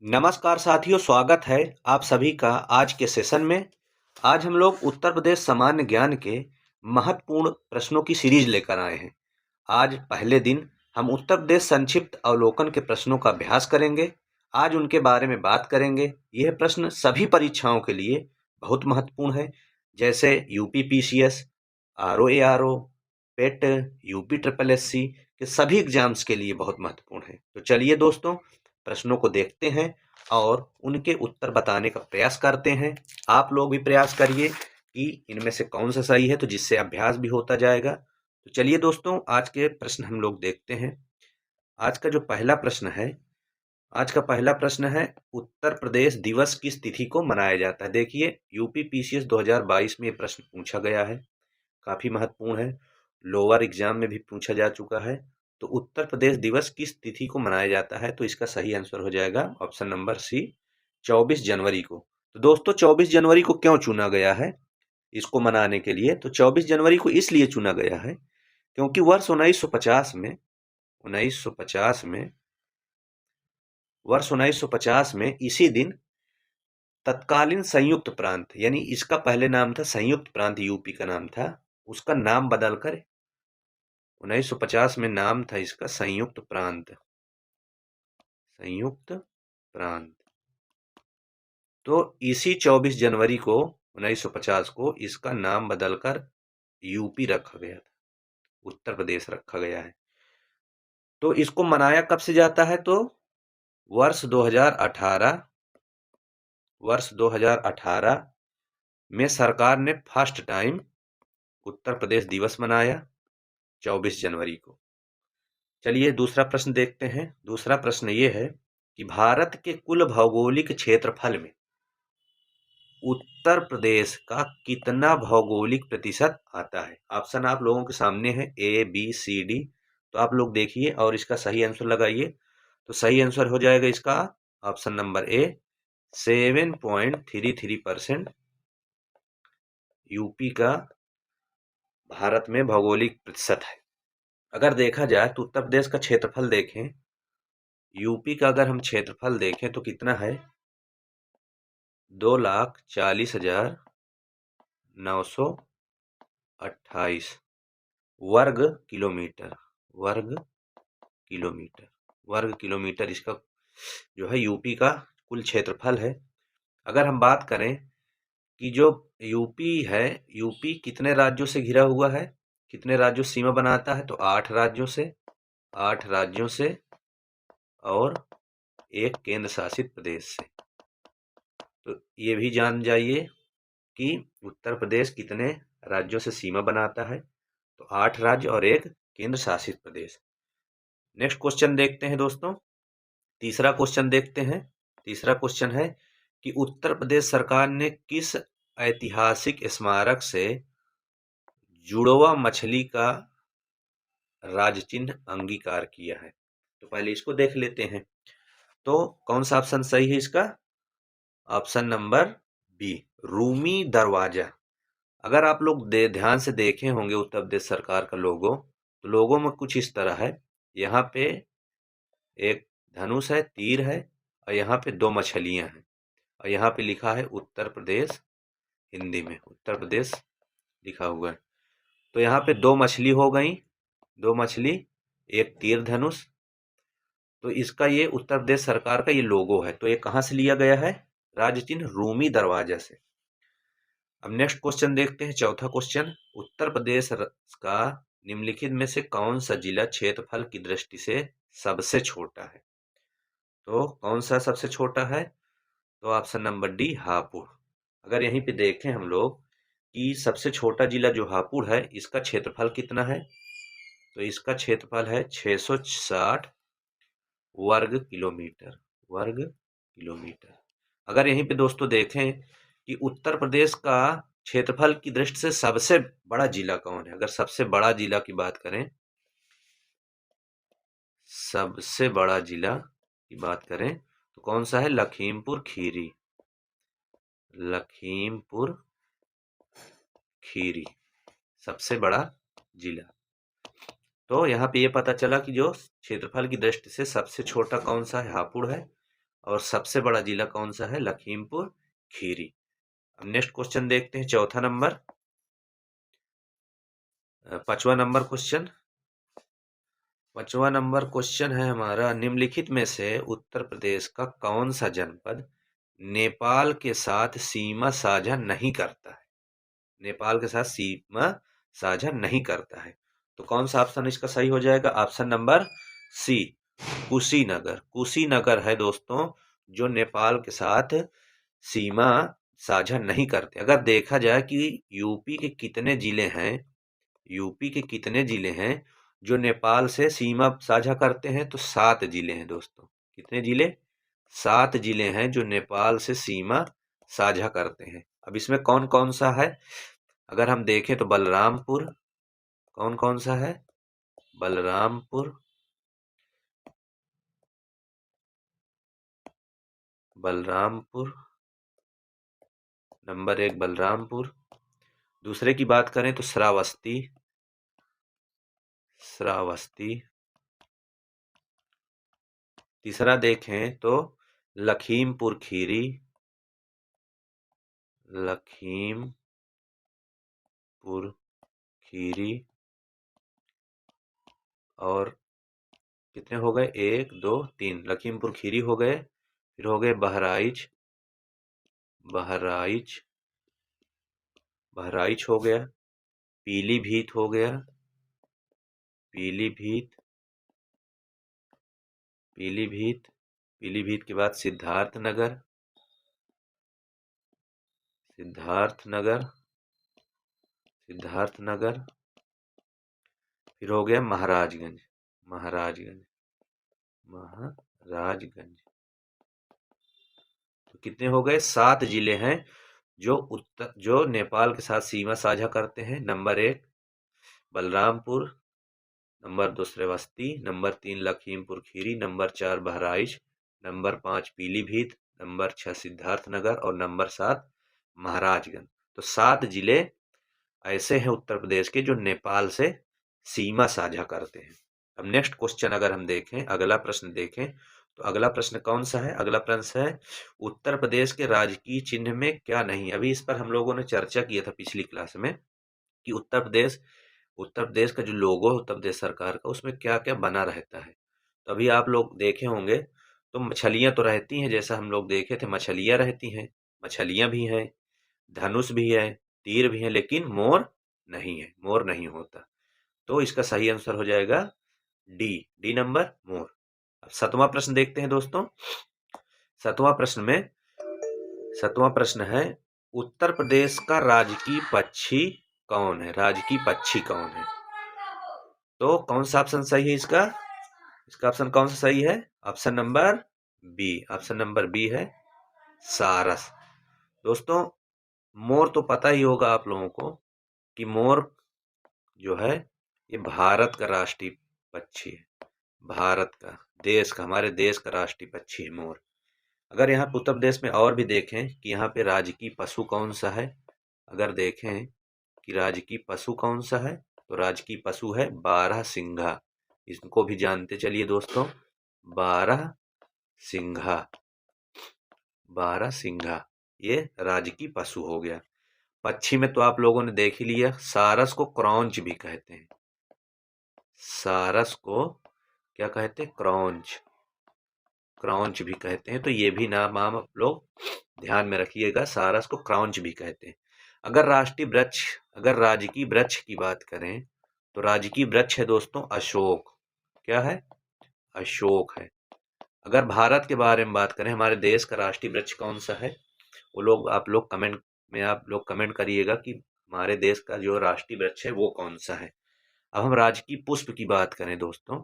नमस्कार साथियों, स्वागत है आप सभी का आज के सेशन में। आज हम लोग उत्तर प्रदेश सामान्य ज्ञान के महत्वपूर्ण प्रश्नों की सीरीज लेकर आए हैं। आज पहले दिन हम उत्तर प्रदेश संक्षिप्त अवलोकन के प्रश्नों का अभ्यास करेंगे। आज उनके बारे में बात करेंगे। यह प्रश्न सभी परीक्षाओं के लिए बहुत महत्वपूर्ण है, जैसे यूपी पीसीएस, आरओ, पेट, यूपी ट्रिपल एससी के सभी एग्जाम्स के लिए बहुत महत्वपूर्ण है। तो चलिए दोस्तों, प्रश्नों को देखते हैं और उनके उत्तर बताने का प्रयास करते हैं। आप लोग भी प्रयास करिए कि इनमें से कौन सा सही है, तो जिससे अभ्यास भी होता जाएगा। तो चलिए दोस्तों, आज के प्रश्न हम लोग देखते हैं। आज का जो पहला प्रश्न है, आज का पहला प्रश्न है, उत्तर प्रदेश दिवस किस तिथि को मनाया जाता है। देखिए, यूपी पीसीएस 2022 में ये प्रश्न पूछा गया है, काफी महत्वपूर्ण है। लोअर एग्जाम में भी पूछा जा चुका है। तो उत्तर प्रदेश दिवस किस तिथि को मनाया जाता है, तो इसका सही आंसर हो जाएगा ऑप्शन नंबर सी, 24 जनवरी को। तो दोस्तों, 24 जनवरी को क्यों चुना गया है इसको मनाने के लिए? तो 24 जनवरी को इसलिए चुना गया है क्योंकि वर्ष 1950 में इसी दिन तत्कालीन संयुक्त प्रांत, यानी इसका पहले नाम था संयुक्त प्रांत, यूपी का नाम था, उसका नाम बदलकर 1950 में नाम था इसका संयुक्त प्रांत, संयुक्त प्रांत। तो इसी 24 जनवरी को 1950 को इसका नाम बदलकर यूपी रखा गया था, उत्तर प्रदेश रखा गया है। तो इसको मनाया कब से जाता है? तो वर्ष 2018 में सरकार ने फर्स्ट टाइम उत्तर प्रदेश दिवस मनाया 24 जनवरी को। चलिए दूसरा प्रश्न देखते हैं। दूसरा प्रश्न ये है कि भारत के कुल भौगोलिक क्षेत्रफल में उत्तर प्रदेश का कितना भौगोलिक प्रतिशत आता है? ऑप्शन आप लोगों के सामने है, ए बी सी डी। तो आप लोग देखिए और इसका सही आंसर लगाइए। तो सही आंसर हो जाएगा इसका ऑप्शन नंबर ए, 7.33% यूपी का भारत में भौगोलिक प्रतिशत है। अगर देखा जाए तो उत्तर प्रदेश का क्षेत्रफल देखें, यूपी का अगर हम क्षेत्रफल देखें तो कितना है? 2,40,928 वर्ग किलोमीटर। वर्ग किलोमीटर इसका जो है यूपी का कुल क्षेत्रफल है। अगर हम बात करें कि जो यूपी है, यूपी कितने राज्यों से घिरा हुआ है, कितने राज्यों सीमा बनाता है? तो 8 राज्यों से और एक केंद्र शासित प्रदेश से। तो ये भी जान जाइए कि उत्तर प्रदेश कितने राज्यों से सीमा बनाता है। तो 8 राज्य और एक केंद्र शासित प्रदेश। नेक्स्ट क्वेश्चन देखते हैं दोस्तों। तीसरा क्वेश्चन देखते हैं। तीसरा क्वेश्चन है कि उत्तर प्रदेश सरकार ने किस ऐतिहासिक स्मारक से जुड़वा मछली का राज चिन्ह अंगीकार किया है? तो पहले इसको देख लेते हैं। तो कौन सा ऑप्शन सही है इसका? ऑप्शन नंबर बी, रूमी दरवाजा। अगर आप लोग ध्यान से देखे होंगे उत्तर प्रदेश सरकार का लोगो, तो लोगो में कुछ इस तरह है। यहाँ पे एक धनुष है, तीर है, और यहाँ पे 2 मछलियां हैं, और यहाँ पे लिखा है उत्तर प्रदेश, हिंदी में उत्तर प्रदेश लिखा हुआ है। तो यहाँ पे 2 मछली हो गई, 2 मछली, एक तीर धनुष। तो इसका ये उत्तर प्रदेश सरकार का ये लोगो है। तो ये कहाँ से लिया गया है? राज्य चिन्ह रूमी दरवाजा से। अब नेक्स्ट क्वेश्चन देखते हैं, चौथा क्वेश्चन। उत्तर प्रदेश का निम्नलिखित में से कौन सा जिला क्षेत्रफल की दृष्टि से सबसे छोटा है? तो कौन सा सबसे छोटा है? तो ऑप्शन नंबर डी, हापुड़। अगर यहीं पे देखें हम लोग कि सबसे छोटा जिला जो हापुड़ है, इसका क्षेत्रफल कितना है? तो इसका क्षेत्रफल है 660 वर्ग किलोमीटर। अगर यहीं पे दोस्तों देखें कि उत्तर प्रदेश का क्षेत्रफल की दृष्टि से सबसे बड़ा जिला कौन है? अगर सबसे बड़ा जिला की बात करें, सबसे बड़ा जिला की बात करें तो कौन सा है? लखीमपुर खीरी सबसे बड़ा जिला। तो यहाँ पे ये पता चला कि जो क्षेत्रफल की दृष्टि से सबसे छोटा कौन सा है? हापुड़ है। और सबसे बड़ा जिला कौन सा है? लखीमपुर खीरी। अब नेक्स्ट क्वेश्चन देखते हैं, चौथा नंबर, 5वां नंबर क्वेश्चन। 5वां नंबर क्वेश्चन है हमारा, निम्नलिखित में से उत्तर प्रदेश का कौन सा जनपद नेपाल के साथ सीमा साझा नहीं करता है? नेपाल के साथ सीमा साझा नहीं करता है। तो कौन सा ऑप्शन इसका सही हो जाएगा? Option number C, Kushinagar. Kushinagar है दोस्तों जो नेपाल के साथ सीमा साझा नहीं करते। अगर देखा जाए कि यूपी के कितने जिले हैं, यूपी के कितने जिले हैं जो नेपाल से सीमा साझा करते हैं, तो 7 जिले हैं दोस्तों। कितने जिले? 7 जिले हैं जो नेपाल से सीमा साझा करते हैं। अब इसमें कौन कौन सा है? अगर हम देखें तो बलरामपुर, कौन कौन सा है? बलरामपुर, बलरामपुर नंबर 1 बलरामपुर। दूसरे की बात करें तो श्रावस्ती, श्रावस्ती। तीसरा देखें तो लखीमपुर खीरी, लखीमपुर खीरी। और कितने हो गए? 1 2 3, लखीमपुर खीरी हो गए। फिर हो गए बहराइच, बहराइच, बहराइच हो गया। पीलीभीत हो गया, पीलीभीत, पीलीभीत। पीलीभीत के बाद सिद्धार्थनगर, सिद्धार्थनगर, सिद्धार्थनगर। फिर हो गया महाराजगंज, महाराजगंज, महाराजगंज। तो कितने हो गए? 7 जिले हैं जो नेपाल के साथ सीमा साझा करते हैं। Number 1 Balrampur, number 2 Shravasti, number 3 Lakhimpur Kheri, number 4 Bahraich, number 5 Pilibhit, number 6 Siddharthnagar और नंबर 7 महाराजगंज। तो 7 जिले ऐसे हैं उत्तर प्रदेश के जो नेपाल से सीमा साझा करते हैं। अब नेक्स्ट क्वेश्चन अगर हम देखें, अगला प्रश्न देखें, तो अगला प्रश्न कौन सा है? अगला प्रश्न है, उत्तर प्रदेश के राजकीय चिन्ह में क्या नहीं? अभी इस पर हम लोगों ने चर्चा किया था पिछली क्लास में कि उत्तर प्रदेश का जो लोगो है उत्तर प्रदेश सरकार का, उसमें क्या क्या बना रहता है। तो अभी आप लोग देखे होंगे तो मछलियां तो रहती हैं, जैसा हम लोग देखे थे मछलियां रहती हैं, मछलियां भी हैं, धनुष भी है, तीर भी है, लेकिन मोर नहीं है, मोर नहीं होता। तो इसका सही आंसर हो जाएगा डी, डी नंबर मोर। अब 7वां प्रश्न देखते हैं दोस्तों। 7वां प्रश्न में, 7वां प्रश्न है, उत्तर प्रदेश का राजकीय पक्षी कौन है? राजकीय पक्षी कौन है? तो कौन सा ऑप्शन सही है इसका? इसका ऑप्शन कौन सा सही है? Option number B, option number B है सारस। दोस्तों मोर तो पता ही होगा आप लोगों को कि मोर जो है ये भारत का राष्ट्रीय पक्षी है, भारत का, देश का, हमारे देश का राष्ट्रीय पक्षी है मोर। अगर यहाँ पे उत्तर प्रदेश में और भी देखें कि यहाँ पे राजकीय पशु कौन सा है, अगर देखें कि राजकीय पशु कौन सा है, तो राजकीय पशु है बारहसिंघा। इसको भी जानते चलिए दोस्तों, बारहसिंघा, बारहसिंघा ये राजकीय पशु हो गया। पक्षी में तो आप लोगों ने देख ही लिया, सारस को क्रॉन्च भी कहते हैं, सारस को क्या कहते हैं? क्रॉन्च, क्रॉन्च भी कहते हैं। तो ये भी नाम आप लोग ध्यान में रखिएगा, सारस को क्रॉन्च भी कहते हैं। अगर राष्ट्रीय वृक्ष, अगर राजकीय वृक्ष की बात करें तो राजकीय वृक्ष है दोस्तों अशोक। क्या है? अशोक है। अगर भारत के बारे में बात करें, हमारे देश का राष्ट्रीय वृक्ष कौन सा है, वो लोग आप लोग कमेंट में आप लोग कमेंट करिएगा कि हमारे देश का जो राष्ट्रीय वृक्ष है वो कौन सा है। अब हम राजकीय पुष्प की बात करें दोस्तों,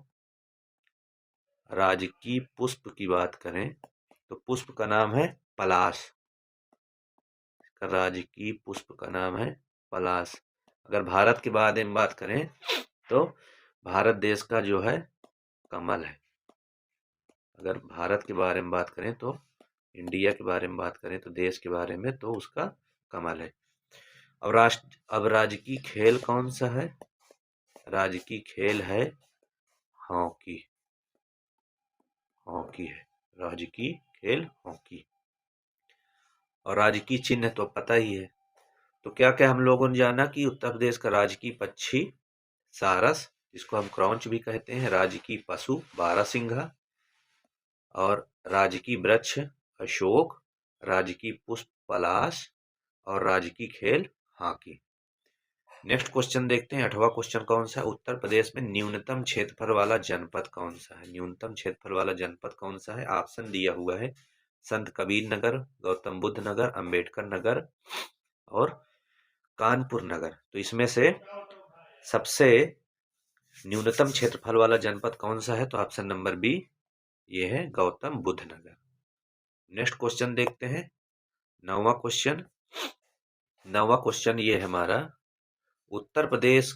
राजकीय पुष्प की बात करें तो पुष्प का नाम है पलाश, राजकीय पुष्प का नाम है पलाश। अगर भारत के बारे में बात करें तो भारत देश का जो है कमल है। अगर भारत के बारे में बात करें तो, इंडिया के बारे में बात करें तो, देश के बारे में तो उसका कमल है। अब राजकीय खेल कौन सा है? राजकीय खेल है हॉकी, हॉकी है राजकीय खेल हॉकी। और राजकीय चिन्ह तो पता ही है। तो क्या क्या हम लोगों ने जाना कि उत्तर प्रदेश का राजकीय पक्षी सारस, जिसको हम क्रौंच भी कहते हैं, राजकीय पशु बारहसिंघा, और राजकीय वृक्ष अशोक, राजकीय पुष्प पलाश, और राजकीय खेल हॉकी। नेक्स्ट क्वेश्चन देखते हैं। 8वां क्वेश्चन कौन सा है? उत्तर प्रदेश में न्यूनतम क्षेत्रफल वाला जनपद कौन सा है? न्यूनतम क्षेत्रफल वाला जनपद कौन सा है? ऑप्शन दिया हुआ है संत कबीर नगर, गौतम बुद्ध नगर, अंबेडकर नगर और कानपुर नगर। तो इसमें से सबसे न्यूनतम क्षेत्रफल वाला जनपद कौन सा है? तो ऑप्शन नंबर बी ये है गौतम बुद्ध नगर। नेक्स्ट क्वेश्चन देखते हैं। 9वां क्वेश्चन। 9वां क्वेश्चन ये है हमारा, उत्तर प्रदेश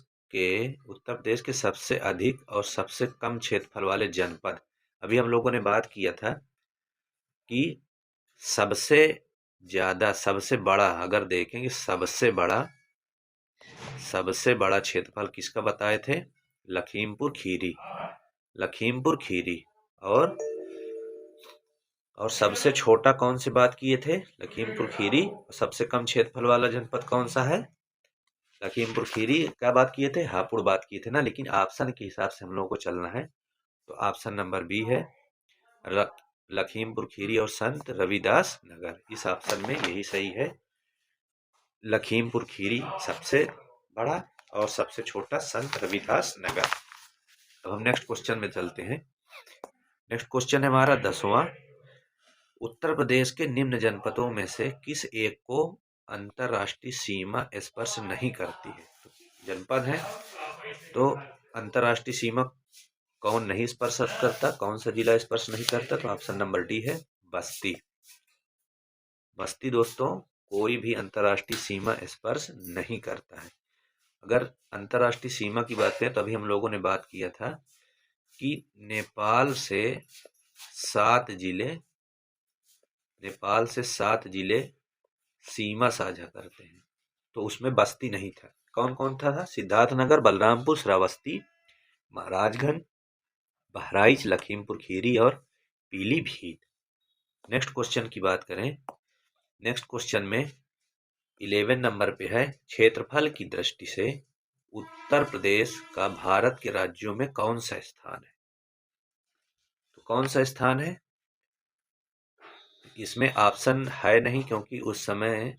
के सबसे अधिक और सबसे कम क्षेत्रफल वाले जनपद। अभी हम लोगों ने बात किया था कि सबसे ज्यादा, सबसे बड़ा, अगर देखेंगे सबसे बड़ा क्षेत्रफल किसका बताए थे? लखीमपुर खीरी। लखीमपुर खीरी। और सबसे छोटा कौन सी बात किए थे? लखीमपुर खीरी। सबसे कम क्षेत्रफल वाला जनपद कौन सा है? लखीमपुर खीरी। क्या बात किए थे? हापुड़ बात किए थे ना, लेकिन ऑप्शन के हिसाब से हम लोगों को चलना है। तो ऑप्शन नंबर बी है लखीमपुर खीरी और संत रविदास नगर। इस ऑप्शन में यही सही है। लखीमपुर खीरी सबसे बड़ा और सबसे छोटा संत रविदास नगर। अब हम नेक्स्ट क्वेश्चन में चलते हैं। नेक्स्ट क्वेश्चन है हमारा 10वां। उत्तर प्रदेश के निम्न जनपदों में से किस एक को अंतरराष्ट्रीय सीमा स्पर्श नहीं करती है? तो जनपद है, तो अंतरराष्ट्रीय सीमा कौन नहीं स्पर्श करता? कौन सा जिला स्पर्श नहीं करता? तो ऑप्शन नंबर डी है बस्ती। बस्ती दोस्तों कोई भी अंतरराष्ट्रीय सीमा स्पर्श नहीं करता है। अगर अंतरराष्ट्रीय सीमा की बात करें तो अभी हम लोगों ने बात किया था कि नेपाल से 7 जिले सीमा साझा करते हैं, तो उसमें बस्ती नहीं था। कौन कौन था? सिद्धार्थनगर, बलरामपुर, श्रावस्ती, महाराजगंज, बहराइच, लखीमपुर खीरी और पीलीभीत। नेक्स्ट क्वेश्चन की बात करें। नेक्स्ट क्वेश्चन में 11 नंबर पे है, क्षेत्रफल की दृष्टि से उत्तर प्रदेश का भारत के राज्यों में कौन सा स्थान है? तो कौन सा स्थान है? इसमें ऑप्शन है नहीं, क्योंकि उस समय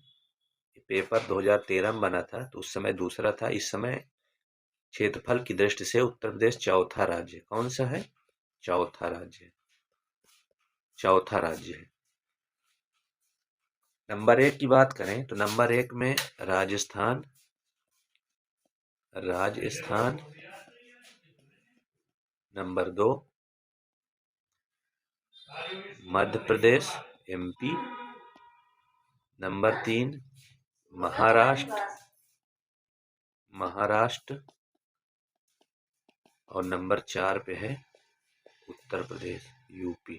पेपर 2013 में बना था, तो उस समय दूसरा था। इस समय क्षेत्रफल की दृष्टि से उत्तर प्रदेश चौथा राज्य। कौन सा है? चौथा राज्य है। नंबर 1 की बात करें तो नंबर 1 में Rajasthan, number 2 Madhya Pradesh MP, number 3 Maharashtra और नंबर 4 पे है उत्तर प्रदेश UP।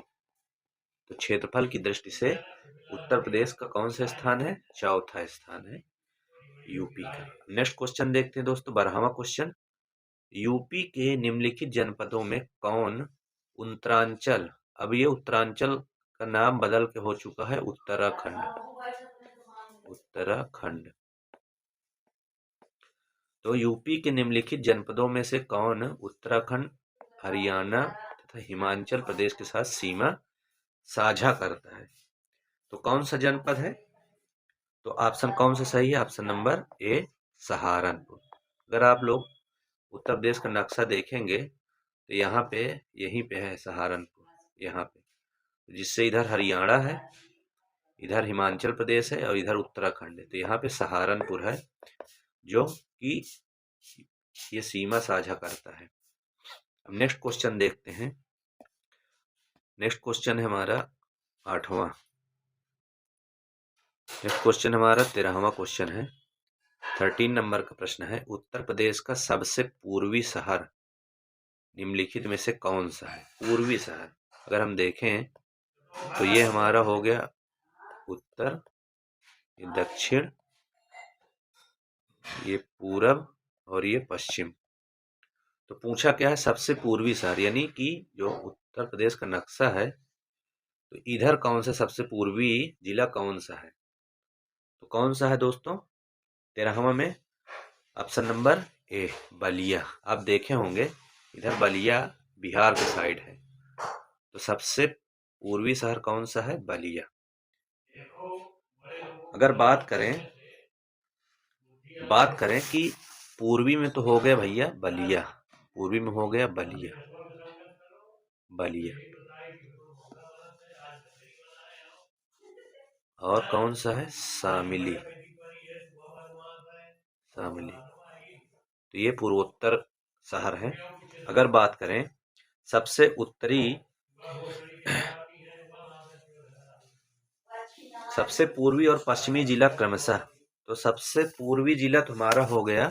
तो क्षेत्रफल की दृष्टि से उत्तर प्रदेश का कौन सा स्थान है? चौथा स्थान है UP का। नेक्स्ट क्वेश्चन देखते हैं दोस्तों, 12वां क्वेश्चन। UP के निम्नलिखित जनपदों में कौन उत्तरांचल, अब ये उत्तरांचल का नाम बदल के हो चुका है उत्तराखंड। तो यूपी के निम्नलिखित जनपदों में से कौन उत्तराखंड, हरियाणा तथा हिमाचल प्रदेश के साथ सीमा साझा करता है? तो कौन सा जनपद है? तो ऑप्शन कौन सा सही है? ऑप्शन नंबर ए सहारनपुर। अगर आप लोग उत्तर प्रदेश का नक्शा देखेंगे तो यहाँ पे, यहीं पे है सहारनपुर, यहाँ पे, जिससे इधर हरियाणा है, इधर हिमाचल प्रदेश है और इधर उत्तराखंड है। तो यहाँ पे सहारनपुर है जो कि ये सीमा साझा करता है। अब नेक्स्ट क्वेश्चन देखते हैं। नेक्स्ट क्वेश्चन है हमारा 8वां। नेक्स्ट क्वेश्चन हमारा 13वां क्वेश्चन है। 13 नंबर का प्रश्न है, उत्तर प्रदेश का सबसे पूर्वी शहर निम्नलिखित में से कौन सा है? पूर्वी शहर अगर हम देखें तो ये हमारा हो गया उत्तर, ये दक्षिण, ये पूरब और ये पश्चिम। तो पूछा क्या है? सबसे पूर्वी शहर, यानी कि जो उत्तर प्रदेश का नक्शा है तो इधर कौन सा सबसे पूर्वी जिला कौन सा है? तो कौन सा है दोस्तों 13वां में? ऑप्शन नंबर ए बलिया। आप देखे होंगे इधर बलिया बिहार के साइड है, तो सबसे पूर्वी शहर कौन सा है? बलिया। अगर बात करें कि पूर्वी में तो हो गया भैया बलिया, पूर्वी में हो गया बलिया, बलिया। और कौन सा है? शामिली, शामिली। तो ये पूर्वोत्तर शहर है। अगर बात करें सबसे उत्तरी, सबसे पूर्वी और पश्चिमी जिला क्रमशः, तो सबसे पूर्वी जिला तुम्हारा हो गया,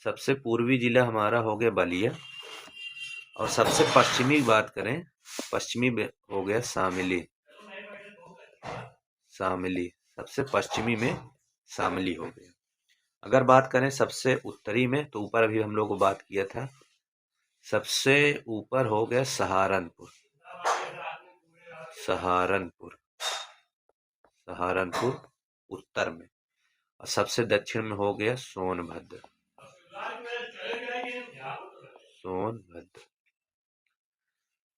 सबसे पूर्वी जिला हमारा हो गया बलिया, और सबसे पश्चिमी बात करें, पश्चिमी हो गया शामिली, शामिली। सबसे पश्चिमी में शामिली हो गया। अगर बात करें सबसे उत्तरी में, तो ऊपर अभी हम लोग को बात किया था, सबसे ऊपर हो गया सहारनपुर, सहारनपुर, सहारनपुर उत्तर में, और सबसे दक्षिण में हो गया सोनभद्र, सोनभद्र।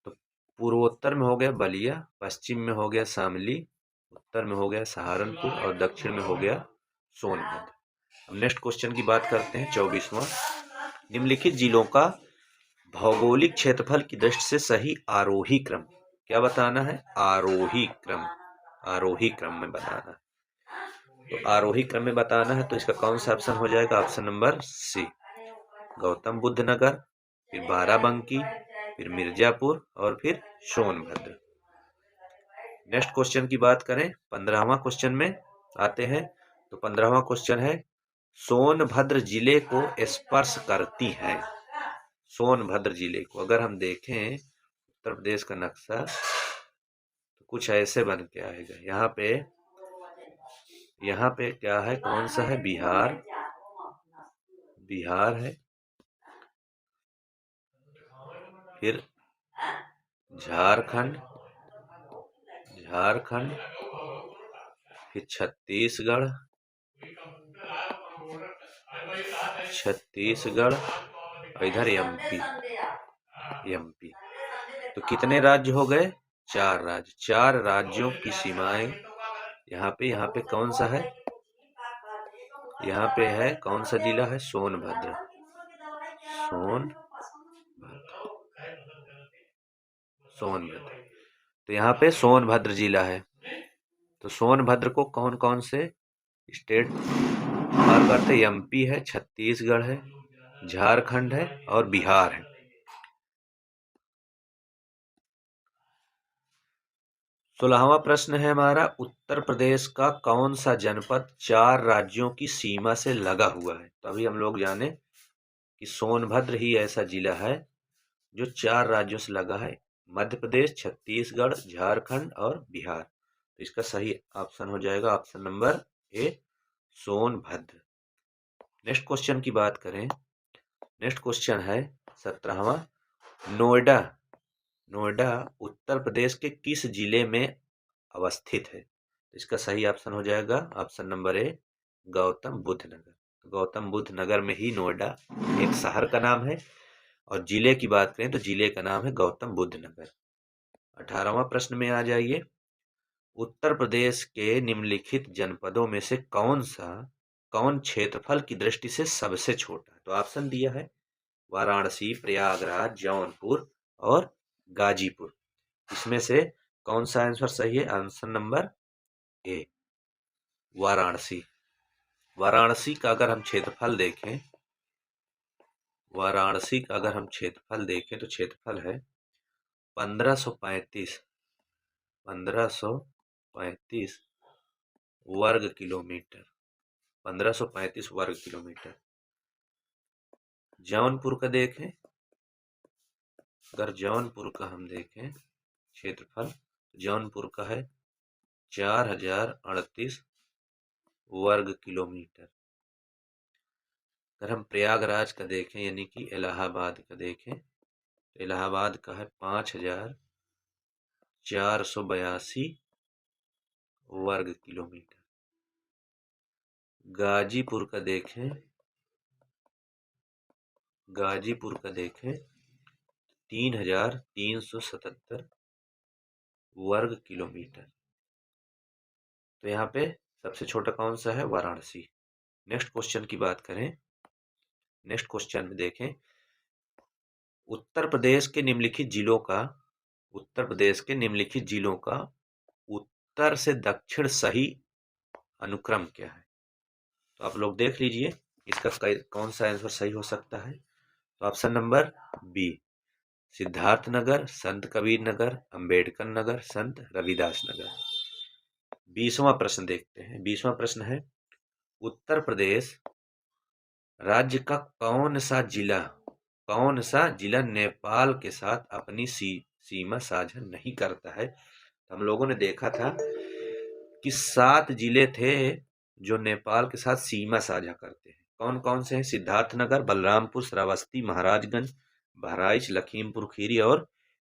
तो पूर्वोत्तर में हो गया बलिया, पश्चिम में हो गया शामली, उत्तर में हो गया सहारनपुर, और दक्षिण में हो गया सोनभद्र। अब नेक्स्ट क्वेश्चन की बात करते हैं 24वां। निम्नलिखित जिलों का भौगोलिक क्षेत्रफल की दृष्टि से सही आरोही क्रम, क्या बताना है? आरोही क्रम, आरोही क्रम में बताना है। तो आरोही क्रम में बताना है, तो इसका कौन सा ऑप्शन हो जाएगा? Option number C Gautam Buddha Nagar, फिर बाराबंकी, फिर मिर्जापुर, और फिर सोनभद्र। नेक्स्ट क्वेश्चन की बात करें 15वां क्वेश्चन में आते हैं। तो 15वां क्वेश्चन है सोनभद्र जिले को स्पर्श करती है, सोनभद्र जिले को अगर हम देखें उत्तर प्रदेश का नक्शा, तो कुछ ऐसे बन के आएगा। यहाँ पे क्या है? कौन सा है? बिहार, बिहार है, फिर झारखंड, झारखंड, फिर छत्तीसगढ़, छत्तीसगढ़, और इधर एमपी, एमपी। तो कितने राज्य हो गए? 4 राज्य, 4 राज्यों की सीमाएं यहाँ पे कौन सा है? यहाँ पे है कौन सा जिला है? सोनभद्र, सोनभद्र, सोनभद्र। तो यहाँ पे सोनभद्र जिला है। तो सोनभद्र को कौन कौन से स्टेट कवर करते? एमपी है, छत्तीसगढ़ है, झारखंड है, और बिहार है। 16वां प्रश्न है हमारा, उत्तर प्रदेश का कौन सा जनपद 4 राज्यों की सीमा से लगा हुआ है? तो अभी हम लोग जाने कि सोनभद्र ही ऐसा जिला है जो 4 राज्यों से लगा है, मध्य प्रदेश, छत्तीसगढ़, झारखंड और बिहार। तो इसका सही ऑप्शन हो जाएगा ऑप्शन नंबर ए सोनभद्र। नेक्स्ट क्वेश्चन की बात करें, नेक्स्ट क्वेश्चन है 17वां, नोएडा, नोएडा उत्तर प्रदेश के किस जिले में अवस्थित है? इसका सही ऑप्शन हो जाएगा option number A Gautam Buddha Nagar. Gautam Buddha Nagar में ही नोएडा एक शहर का नाम है, और जिले की बात करें तो जिले का नाम है गौतम बुद्ध नगर। 18वां प्रश्न में आ जाइए, उत्तर प्रदेश के निम्नलिखित जनपदों में से कौन क्षेत्रफल की दृष्टि से सबसे छोटा है? तो ऑप्शन दिया है वाराणसी, प्रयागराज, जौनपुर और गाजीपुर। इसमें से कौन सा आंसर सही है? Answer number A Varanasi. Varanasi का अगर हम क्षेत्रफल देखें, वाराणसी का अगर हम क्षेत्रफल देखें तो क्षेत्रफल है 1535 वर्ग किलोमीटर, 1535 वर्ग किलोमीटर। जौनपुर का देखें, अगर जौनपुर का हम देखें क्षेत्रफल, जौनपुर का है 4038 वर्ग किलोमीटर। अगर हम प्रयागराज का देखें यानी कि इलाहाबाद का देखें, तो इलाहाबाद का है 482 वर्ग किलोमीटर। गाजीपुर का देखें, गाजीपुर का देखें 3377 वर्ग किलोमीटर। तो यहाँ पे सबसे छोटा कौन सा है? वाराणसी। नेक्स्ट क्वेश्चन की बात करें, नेक्स्ट क्वेश्चन में देखें, उत्तर प्रदेश के निम्नलिखित जिलों का, उत्तर प्रदेश के निम्नलिखित जिलों का उत्तर से दक्षिण सही अनुक्रम क्या है? तो आप लोग देख लीजिए इसका कौन सा आंसर सही हो सकता है। तो option number B, Siddharth Nagar, संत कबीर नगर, अंबेडकर नगर, संत रविदास नगर। 20वां प्रश्न देखते हैं। 20वां प्रश्न है, उत्तर प्रदेश राज्य का कौन सा जिला नेपाल के साथ अपनी सीमा साझा नहीं करता है? हम लोगों ने देखा था कि 7 जिले थे जो नेपाल के साथ सीमा साझा करते हैं। कौन कौन से हैं? सिद्धार्थनगर, बलरामपुर, श्रावस्ती, महाराजगंज, बहराइच, लखीमपुर खीरी और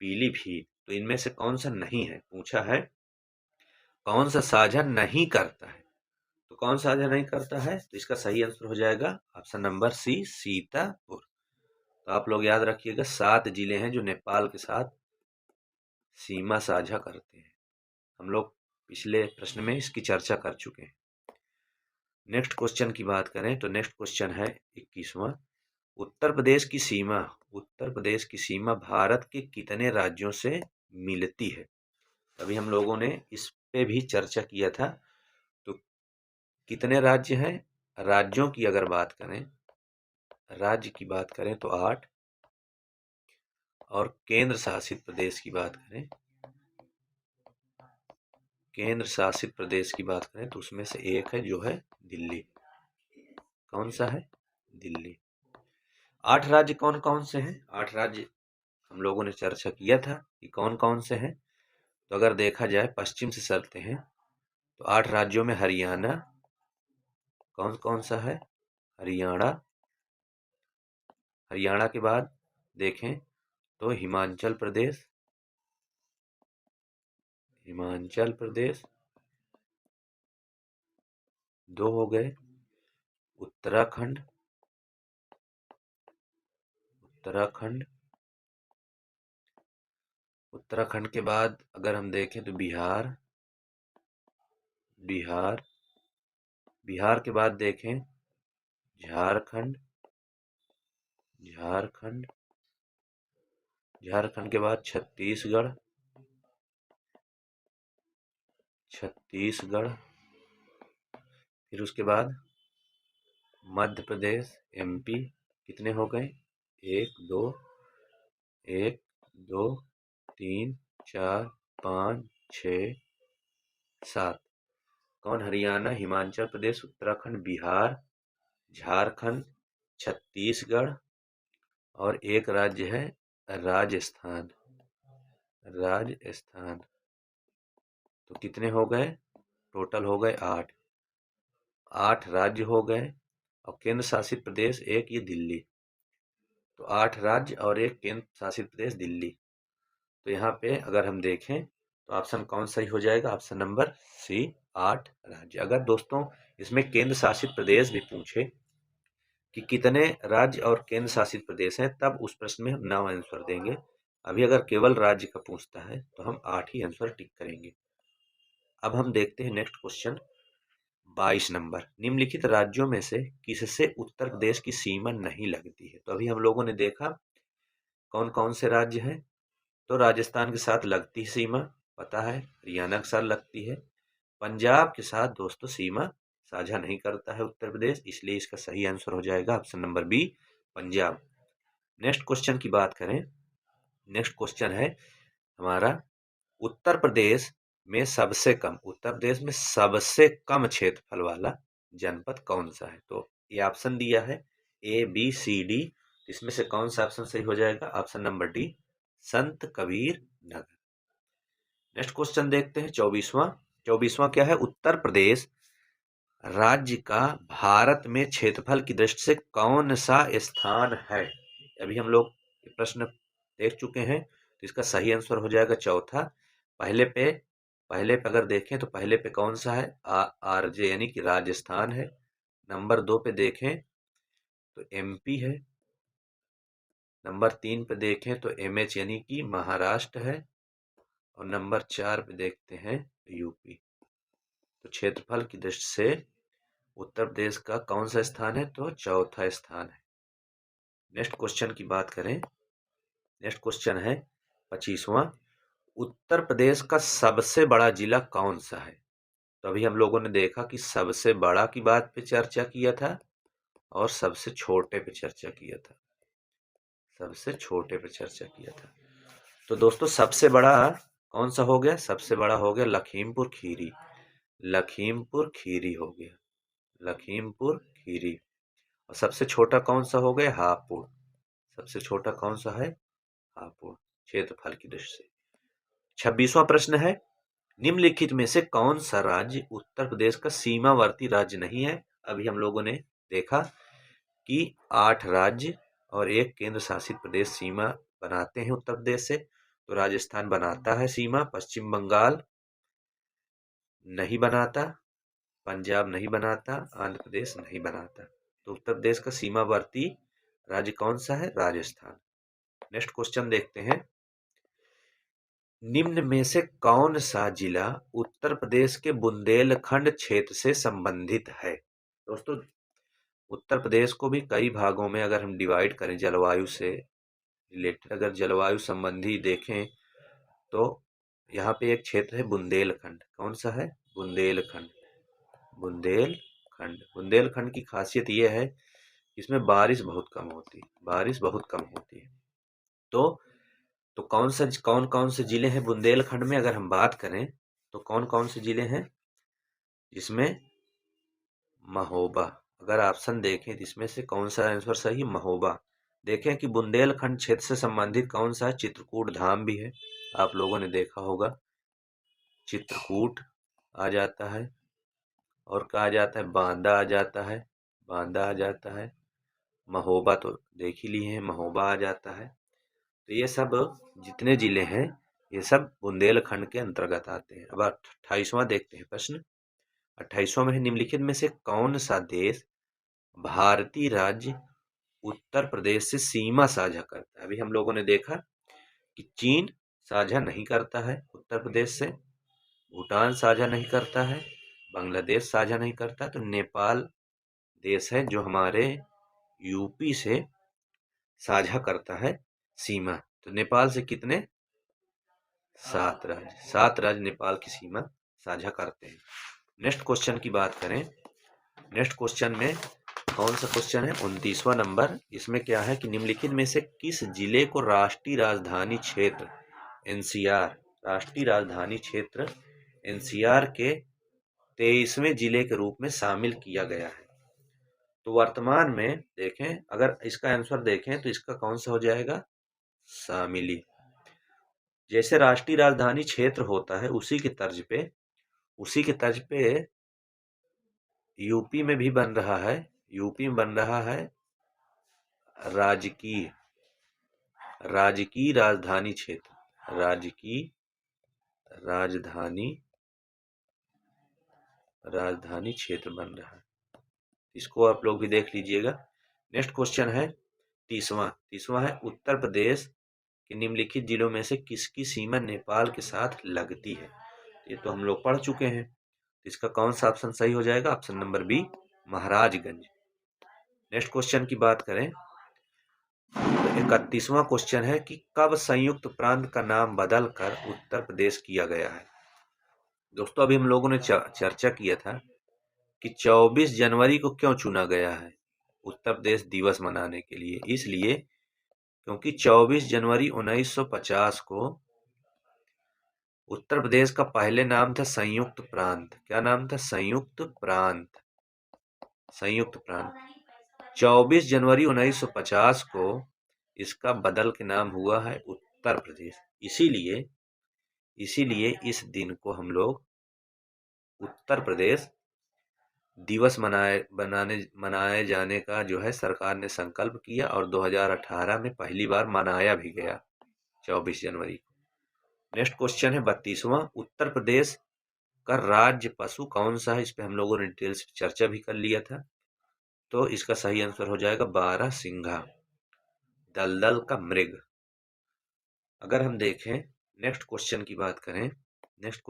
पीलीभीत। तो इनमें से कौन सा नहीं है? पूछा है कौन सा साझा नहीं करता है। तो कौन साझा नहीं करता है? तो इसका सही आंसर हो जाएगा ऑप्शन नंबर सी, सीतापुर। तो आप लोग याद रखिएगा 7 जिले हैं जो नेपाल के साथ सीमा साझा करते हैं। हम लोग पिछले प्रश्न में इसकी चर्चा कर चुके हैं। नेक्स्ट क्वेश्चन की बात करें तो नेक्स्ट क्वेश्चन है 21वां, उत्तर प्रदेश की सीमा, उत्तर प्रदेश की सीमा भारत के कितने राज्यों से मिलती है? अभी हम लोगों ने इस पे भी चर्चा किया था। तो कितने राज्य हैं? राज्यों की अगर बात करें, राज्य की बात करें तो 8, और केंद्र शासित प्रदेश की बात करें, केंद्र शासित प्रदेश की बात करें तो उसमें से एक है जो है दिल्ली। कौन सा है? दिल्ली। 8 राज्य कौन कौन से हैं? 8 राज्य हम लोगों ने चर्चा किया था कि कौन कौन से हैं। तो अगर देखा जाए पश्चिम से चलते हैं तो 8 राज्यों में हरियाणा, कौन कौन सा है? हरियाणा। हरियाणा के बाद देखें तो हिमाचल प्रदेश, हिमाचल प्रदेश 2 हो गए। उत्तराखंड, उत्तराखंड, उत्तराखंड के बाद अगर हम देखें तो बिहार, बिहार, बिहार के बाद देखें झारखंड, झारखंड, झारखंड के बाद छत्तीसगढ़, छत्तीसगढ़, फिर उसके बाद मध्य प्रदेश, एमपी। कितने हो गए? 1 2, 1 2 3 4 5 6 7। कौन? हरियाणा, हिमाचल प्रदेश, उत्तराखंड, बिहार, झारखंड, छत्तीसगढ़ और एक राज्य है राजस्थान, राजस्थान। तो कितने हो गए? टोटल हो गए 8, 8 राज्य हो गए और केंद्र शासित प्रदेश एक, ये दिल्ली। तो 8 राज्य और एक केंद्र शासित प्रदेश दिल्ली। तो यहाँ पे अगर हम देखें तो ऑप्शन कौन सही हो जाएगा? ऑप्शन नंबर सी, 8 राज्य। अगर दोस्तों इसमें केंद्र शासित प्रदेश भी पूछे कि कितने राज्य और केंद्र शासित प्रदेश हैं, तब उस प्रश्न में हम 9 आंसर देंगे। अभी अगर केवल राज्य का पूछता है तो हम 8 ही आंसर टिक करेंगे। अब हम देखते हैं नेक्स्ट क्वेश्चन 22 नंबर, निम्नलिखित राज्यों में से किससे उत्तर प्रदेश की सीमा नहीं लगती है? तो अभी हम लोगों ने देखा कौन कौन से राज्य हैं। तो राजस्थान के साथ लगती सीमा पता है, हरियाणा के साथ लगती है, पंजाब के साथ दोस्तों सीमा साझा नहीं करता है उत्तर प्रदेश, इसलिए इसका सही आंसर हो जाएगा option number B, Punjab. Next question की बात करें, नेक्स्ट क्वेश्चन है हमारा, उत्तर प्रदेश में सबसे कम, उत्तर प्रदेश में सबसे कम क्षेत्रफल वाला जनपद कौन सा है? तो ये ऑप्शन दिया है ए बी सी डी, इसमें से कौन सा ऑप्शन सही हो जाएगा? ऑप्शन नंबर डी, संत कबीर नगर। नेक्स्ट क्वेश्चन देखते हैं 24वां। 24वां क्या है? उत्तर प्रदेश राज्य का भारत में क्षेत्रफल की दृष्टि से कौन सा स्थान है? अभी हम लोग प्रश्न देख चुके हैं, तो इसका सही आंसर हो जाएगा चौथा, पहले पे अगर देखें तो पहले पे कौन सा है, आरजे यानी कि राजस्थान है। नंबर 2 पे देखें तो एमपी है। नंबर 3 पे देखें तो एमएच यानी कि महाराष्ट्र है। और नंबर 4 पे देखते हैं यूपी। तो क्षेत्रफल की दृष्टि से उत्तर प्रदेश का कौन सा स्थान है, तो चौथा स्थान है। नेक्स्ट क्वेश्चन की बात करें, नेक्स्ट क्वेश्चन है 25वां, उत्तर प्रदेश का सबसे बड़ा जिला कौन सा है। तो अभी हम लोगों ने देखा कि सबसे बड़ा की बात पे चर्चा किया था और सबसे छोटे पे चर्चा किया था, सबसे छोटे पे चर्चा किया था। तो दोस्तों सबसे बड़ा कौन सा हो गया, सबसे बड़ा हो गया लखीमपुर खीरी। लखीमपुर खीरी हो गया, लखीमपुर खीरी। और सबसे छोटा कौन सा हो गया, हापुड़। सबसे छोटा कौन सा है, हापुड़, क्षेत्रफल की दृष्टि से। 26वां प्रश्न है, निम्नलिखित में से कौन सा राज्य उत्तर प्रदेश का सीमावर्ती राज्य नहीं है। अभी हम लोगों ने देखा कि 8 राज्य और एक केंद्र शासित प्रदेश सीमा बनाते हैं उत्तर प्रदेश से। तो राजस्थान बनाता है सीमा, पश्चिम बंगाल नहीं बनाता, पंजाब नहीं बनाता, आंध्र प्रदेश नहीं बनाता। तो उत्तर प्रदेश का सीमावर्ती राज्य कौन सा है, राजस्थान। नेक्स्ट क्वेश्चन देखते हैं, निम्न में से कौन सा जिला उत्तर प्रदेश के बुंदेलखंड क्षेत्र से संबंधित है। दोस्तों उत्तर प्रदेश को भी कई भागों में अगर हम डिवाइड करें, जलवायु से रिलेटेड अगर जलवायु संबंधी देखें तो यहाँ पे एक क्षेत्र है बुंदेलखंड। कौन सा है, बुंदेलखंड। बुंदेलखंड, बुंदेलखंड की खासियत ये है इसमें बारिश बहुत कम होती है, बारिश बहुत कम होती है। तो कौन कौन से जिले हैं बुंदेलखंड में, अगर हम बात करें तो कौन कौन से जिले हैं, जिसमें महोबा। अगर ऑप्शन देखें तो इसमें से कौन सा आंसर सही, महोबा। देखें कि बुंदेलखंड क्षेत्र से संबंधित कौन सा है, चित्रकूट धाम भी है, आप लोगों ने देखा होगा, चित्रकूट आ जाता है। और कहा जाता है बांदा आ जाता है, बांदा आ जाता है। महोबा तो देख ही लिए हैं, महोबा आ जाता है। तो ये सब जितने जिले हैं ये सब बुंदेलखंड के अंतर्गत आते हैं। अब 28वां देखते हैं प्रश्न। 28वां में है, निम्नलिखित में से कौन सा देश भारतीय राज्य उत्तर प्रदेश से सीमा साझा करता है। अभी हम लोगों ने देखा कि चीन साझा नहीं करता है उत्तर प्रदेश से, भूटान साझा नहीं करता है, बांग्लादेश साझा नहीं करता, तो नेपाल देश है जो हमारे यूपी से साझा करता है सीमा। तो नेपाल से कितने, 7 राज्य, 7 राज्य नेपाल की सीमा साझा करते हैं। नेक्स्ट क्वेश्चन की बात करें, नेक्स्ट क्वेश्चन में कौन सा क्वेश्चन है, 29वां नंबर। इसमें क्या है कि निम्नलिखित में से किस जिले को राष्ट्रीय राजधानी क्षेत्र एनसीआर, राष्ट्रीय राजधानी क्षेत्र एनसीआर के 23वें जिले के रूप में शामिल किया गया है। तो वर्तमान में देखें, अगर इसका आंसर देखें तो इसका कौन सा हो जाएगा, शामिली। जैसे राष्ट्रीय राजधानी क्षेत्र होता है उसी के तर्ज पे यूपी में भी बन रहा है, यूपी में बन रहा है राजकीय राजधानी क्षेत्र, राजकीय राजधानी क्षेत्र बन रहा है। इसको आप लोग भी देख लीजिएगा। नेक्स्ट क्वेश्चन है 30वां है, उत्तर प्रदेश के निम्नलिखित जिलों में से किसकी सीमा नेपाल के साथ लगती है। ये तो हम लोग पढ़ चुके हैं, इसका कौन सा ऑप्शन सही हो जाएगा, option number B, Maharajganj. Next question की बात करें तो 31वां क्वेश्चन है कि कब संयुक्त प्रांत का नाम बदलकर उत्तर प्रदेश किया गया है। दोस्तों अभी हम लोगों ने चर्चा किया था कि 24 जनवरी को क्यों चुना गया है उत्तर प्रदेश दिवस मनाने के लिए। इसलिए क्योंकि 24 जनवरी 1950 को उत्तर प्रदेश का पहले नाम था संयुक्त प्रांत। क्या नाम था, संयुक्त प्रांत, संयुक्त प्रांत। 24 जनवरी 1950 को इसका बदल के नाम हुआ है उत्तर प्रदेश। इसीलिए इस दिन को हम लोग उत्तर प्रदेश दिवस मनाए जाने का जो है सरकार ने संकल्प किया और 2018 में पहली बार मनाया भी गया 24 जनवरी को। नेक्स्ट क्वेश्चन है 32वां, उत्तर प्रदेश का राज्य पशु कौन सा है? इस पे हम लोगों ने डिटेल से चर्चा भी कर लिया था। तो इसका सही आंसर हो जाएगा बारहसिंघा, दलदल का मृग। अगर हम देखें नेक्स्ट क्वेश्चन की बात करें, नेक्स्ट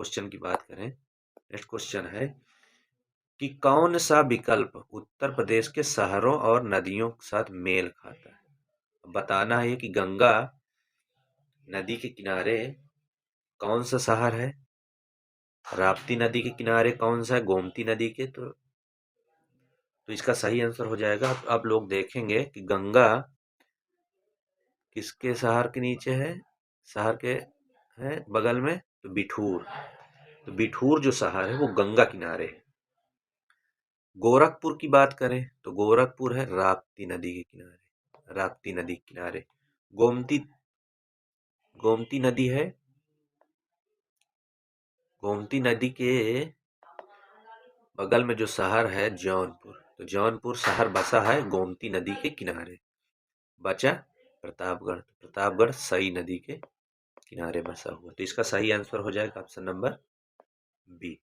क्वेश्चन है कि कौन सा विकल्प उत्तर प्रदेश के शहरों और नदियों के साथ मेल खाता है? बताना है कि गंगा नदी के किनारे कौन सा शहर है, राप्ती नदी के किनारे कौन सा है, गोमती नदी के। तो इसका सही आंसर हो जाएगा, आप लोग देखेंगे कि गंगा किसके शहर के नीचे है, शहर के है बगल में, तो बिठूर। तो बिठूर जो शहर है वो गंगा किनारे है। गोरखपुर की बात करें तो गोरखपुर है राप्ती नदी के किनारे, राप्ती नदी के किनारे। गोमती गोमती नदी है, गोमती नदी के बगल में जो शहर है जौनपुर, तो जौनपुर शहर बसा है गोमती नदी के किनारे। बचा प्रतापगढ़, प्रतापगढ़ सई नदी के किनारे बसा हुआ। तो इसका सही आंसर हो जाएगा ऑप्शन नंबर बी।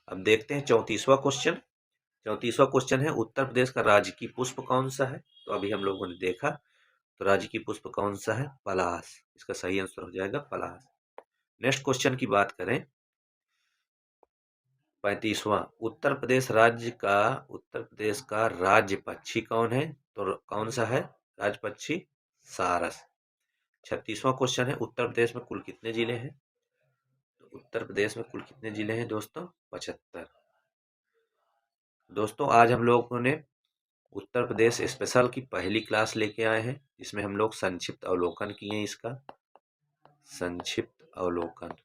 अब देखते हैं 34वां क्वेश्चन। 34वां क्वेश्चन है उत्तर प्रदेश का राजकीय पुष्प कौन सा है? तो अभी हम लोगों ने देखा, तो राजकीय पुष्प कौन सा है? पलाश। इसका सही आंसर हो जाएगा पलाश। नेक्स्ट क्वेश्चन की बात करें 35वां, उत्तर प्रदेश का राज्य पक्षी कौन है? तो कौन सा है राज्य पक्षी? सारस। 36वां क्वेश्चन है उत्तर प्रदेश में कुल कितने जिले हैं? तो उत्तर प्रदेश में कुल कितने जिले हैं दोस्तों? 75। दोस्तों आज हम लोगों ने उत्तर प्रदेश स्पेशल की पहली क्लास लेके आए हैं, जिसमें हम लोग संक्षिप्त अवलोकन किए हैं। इसका संक्षिप्त अवलोकन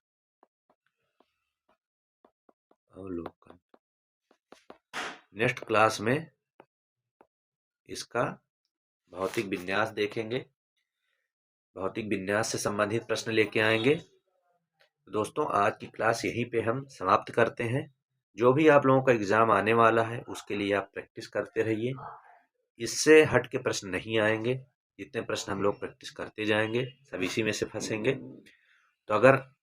नेक्स्ट क्लास में इसका भौतिक विन्यास देखेंगे, भौतिक विन्यास से संबंधित प्रश्न लेके आएंगे। दोस्तों आज की क्लास यहीं पे हम समाप्त करते हैं। जो भी आप लोगों का एग्जाम आने वाला है उसके लिए आप प्रैक्टिस करते रहिए, इससे हट के प्रश्न नहीं आएंगे। जितने प्रश्न हम लोग प्रैक्टिस करते जाएंगे सब इसी में से फंसेंगे। तो अगर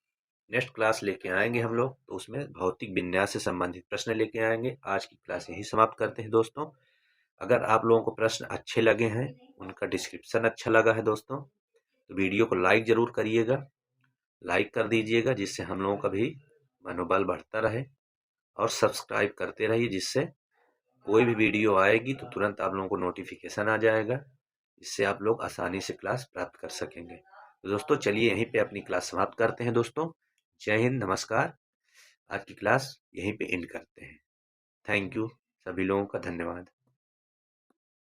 नेक्स्ट क्लास लेके आएंगे हम लोग तो उसमें भौतिक विन्यास से संबंधित प्रश्न लेके आएंगे। आज की क्लास यही समाप्त करते हैं दोस्तों। अगर आप लोगों को प्रश्न अच्छे लगे हैं, उनका डिस्क्रिप्शन अच्छा लगा है दोस्तों, तो वीडियो को लाइक जरूर करिएगा, लाइक कर दीजिएगा, जिससे हम लोगों का भी मनोबल बढ़ता रहे। और सब्सक्राइब करते रहिए, जिससे कोई भी वीडियो आएगी तो तुरंत आप लोगों को नोटिफिकेशन आ जाएगा, जिससे आप लोग आसानी से क्लास प्राप्त कर सकेंगे। तो दोस्तों चलिए यहीं पे अपनी क्लास समाप्त करते हैं दोस्तों। जय हिंद, नमस्कार। आज की क्लास यहीं पे एंड करते हैं। थैंक यू, सभी लोगों का धन्यवाद।